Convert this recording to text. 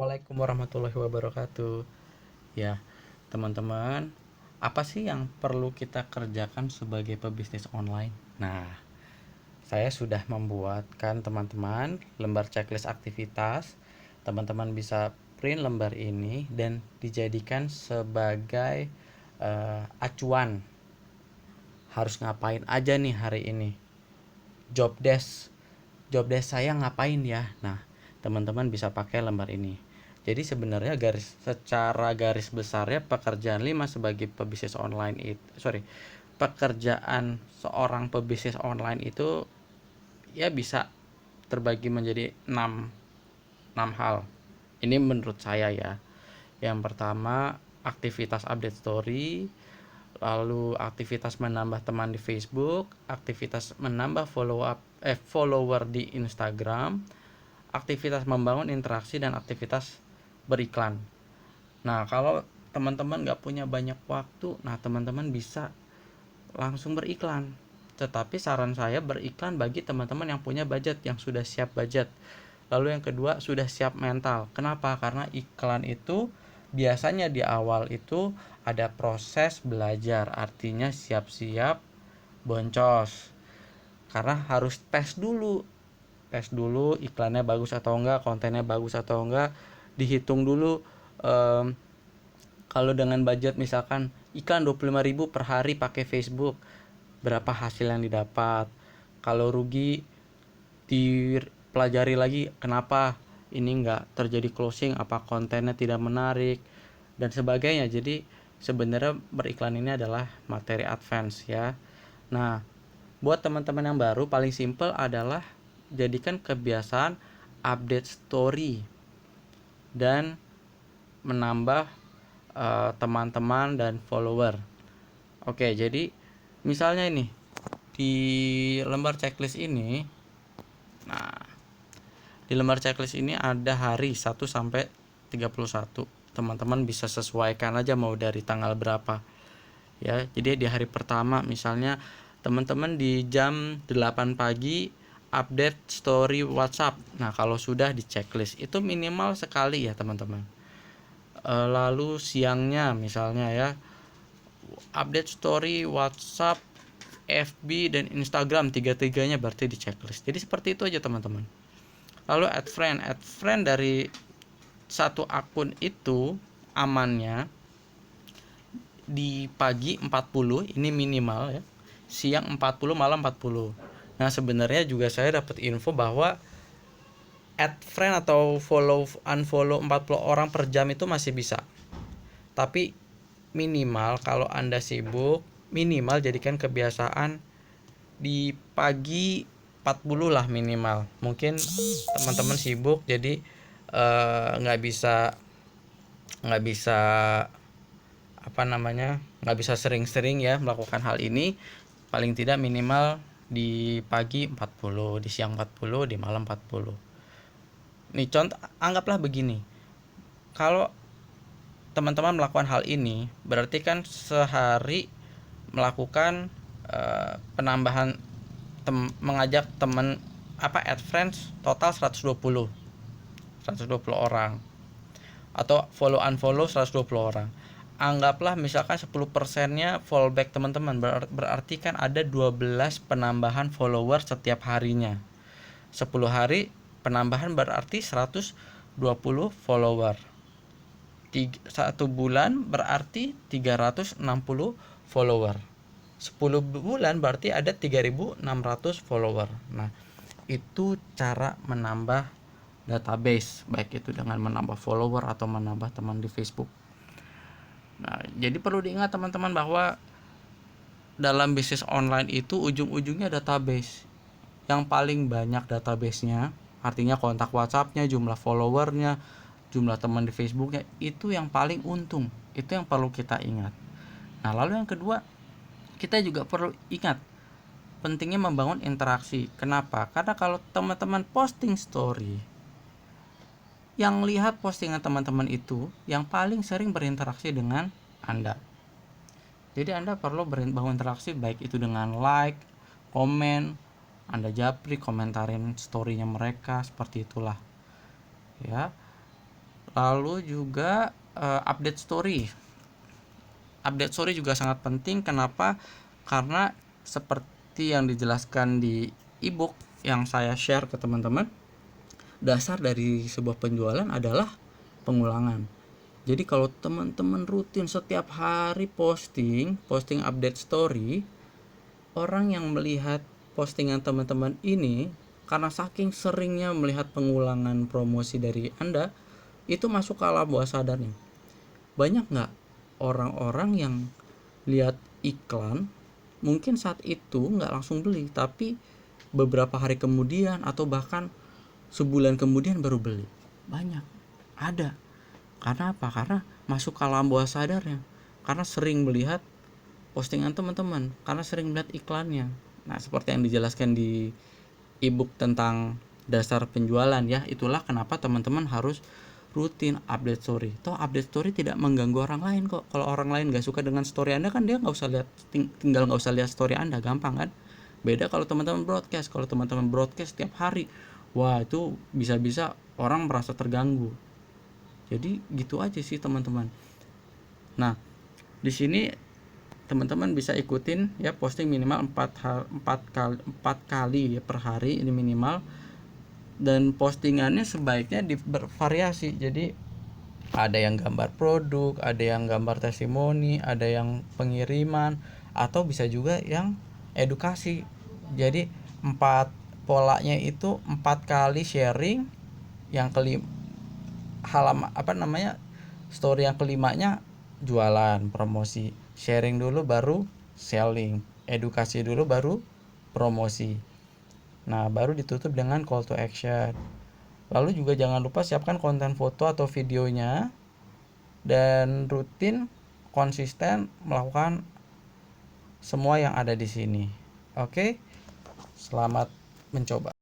Assalamualaikum warahmatullahi wabarakatuh. Ya, teman-teman, apa sih yang perlu kita kerjakan sebagai pebisnis online? Nah, saya sudah membuatkan teman-teman lembar checklist aktivitas. Teman-teman bisa print lembar ini dan dijadikan sebagai acuan. Harus ngapain aja nih hari ini? Job desk. Job desk saya ngapain ya? Nah, teman-teman bisa pakai lembar ini. Jadi sebenarnya secara garis besarnya pekerjaan 5 sebagai pebisnis online itu, pekerjaan seorang pebisnis online itu ya bisa terbagi menjadi 6 hal. Ini menurut saya ya. Yang pertama, aktivitas update story, lalu aktivitas menambah teman di Facebook, aktivitas menambah follower di Instagram, aktivitas membangun interaksi, dan aktivitas beriklan. Nah, kalau teman-teman nggak punya banyak waktu, nah teman-teman bisa langsung beriklan. Tetapi saran saya beriklan bagi teman-teman yang punya budget, yang sudah siap budget. Lalu yang kedua, sudah siap mental. Kenapa? Karena iklan itu biasanya di awal itu ada proses belajar, artinya siap-siap boncos. Karena harus tes dulu iklannya bagus atau enggak, kontennya bagus atau enggak, dihitung dulu. Kalau dengan budget misalkan iklan 25.000 per hari pakai Facebook, berapa hasil yang didapat. Kalau rugi, dipelajari lagi kenapa ini enggak terjadi closing, apa kontennya tidak menarik dan sebagainya. Jadi sebenarnya beriklan ini adalah materi advance ya. Nah, buat teman-teman yang baru, paling simple adalah jadikan kebiasaan update story dan menambah teman-teman dan follower. Oke, jadi misalnya ini di lembar checklist ini, nah di lembar checklist ini ada hari 1 sampai 31. Teman-teman bisa sesuaikan aja mau dari tanggal berapa. Ya, jadi di hari pertama misalnya teman-teman di jam 8 pagi update story WhatsApp. Nah, kalau sudah di checklist itu minimal sekali ya, teman-teman. Lalu siangnya misalnya ya, update story WhatsApp, FB dan Instagram, tiga-tiganya berarti di checklist. Jadi seperti itu aja, teman-teman. Lalu add friend dari satu akun itu amannya di pagi 40, ini minimal ya. Siang 40, malam 40. Nah, sebenarnya juga saya dapat info bahwa add friend atau follow unfollow 40 orang per jam itu masih bisa. Tapi minimal kalau Anda sibuk, minimal jadikan kebiasaan di pagi 40 lah minimal. Mungkin teman-teman sibuk jadi nggak bisa nggak bisa sering-sering ya melakukan hal ini. Paling tidak minimal di pagi 40, di siang 40, di malam 40. Nih contoh, anggaplah begini. Kalau teman-teman melakukan hal ini, berarti kan sehari melakukan penambahan mengajak teman add friends total 120 orang, atau follow unfollow 120 orang. Anggaplah misalkan 10%-nya fallback teman-teman, berarti kan ada 12 penambahan follower setiap harinya. 10 hari penambahan berarti 120 follower. 1 bulan berarti 360 follower. 10 bulan berarti ada 3.600 follower. Nah, itu cara menambah database, baik itu dengan menambah follower atau menambah teman di Facebook. Nah, jadi perlu diingat teman-teman bahwa dalam bisnis online itu ujung-ujungnya database. Yang paling banyak database-nya, artinya kontak WhatsApp-nya, jumlah followernya, jumlah teman di Facebook-nya, itu yang paling untung. Itu yang perlu kita ingat. Nah, lalu yang kedua, kita juga perlu ingat pentingnya membangun interaksi. Kenapa? Karena kalau teman-teman posting story, yang lihat postingan teman-teman itu yang paling sering berinteraksi dengan Anda. Jadi Anda perlu bangun interaksi, baik itu dengan like, komen, Anda japri, komentarin story-nya mereka, seperti itulah. Ya. Lalu juga update story. Update story juga sangat penting. Kenapa? Karena seperti yang dijelaskan di ebook yang saya share ke teman-teman, dasar dari sebuah penjualan adalah pengulangan. Jadi kalau teman-teman rutin setiap hari posting update story, orang yang melihat postingan teman-teman ini karena saking seringnya melihat pengulangan promosi dari Anda, itu masuk ke alam bawah sadarnya. Banyak nggak orang-orang yang lihat iklan, mungkin saat itu nggak langsung beli, tapi beberapa hari kemudian atau bahkan sebulan kemudian baru beli? Banyak, ada. Karena apa? Karena masuk ke alam bawah sadarnya, karena sering melihat postingan teman-teman, karena sering melihat iklannya. Nah, seperti yang dijelaskan di ebook tentang dasar penjualan ya, itulah kenapa teman-teman harus rutin update story. Toh update story tidak mengganggu orang lain kok. Kalau orang lain gak suka dengan story Anda kan dia nggak usah lihat, tinggal nggak usah lihat story Anda, gampang kan? Beda kalau teman-teman broadcast. Kalau teman-teman broadcast setiap hari, wah itu bisa-bisa orang merasa terganggu. Jadi gitu aja sih teman-teman. Nah, di sini teman-teman bisa ikutin ya, posting minimal 4 kali ya per hari ini minimal, dan postingannya sebaiknya bervariasi. Jadi ada yang gambar produk, ada yang gambar testimoni, ada yang pengiriman, atau bisa juga yang edukasi. Jadi polanya itu 4 kali sharing, yang story yang kelimanya jualan, promosi, sharing dulu baru selling, edukasi dulu baru promosi. Nah, baru ditutup dengan call to action. Lalu juga jangan lupa siapkan konten foto atau videonya, dan rutin konsisten melakukan semua yang ada di sini. Oke, selamat mencoba.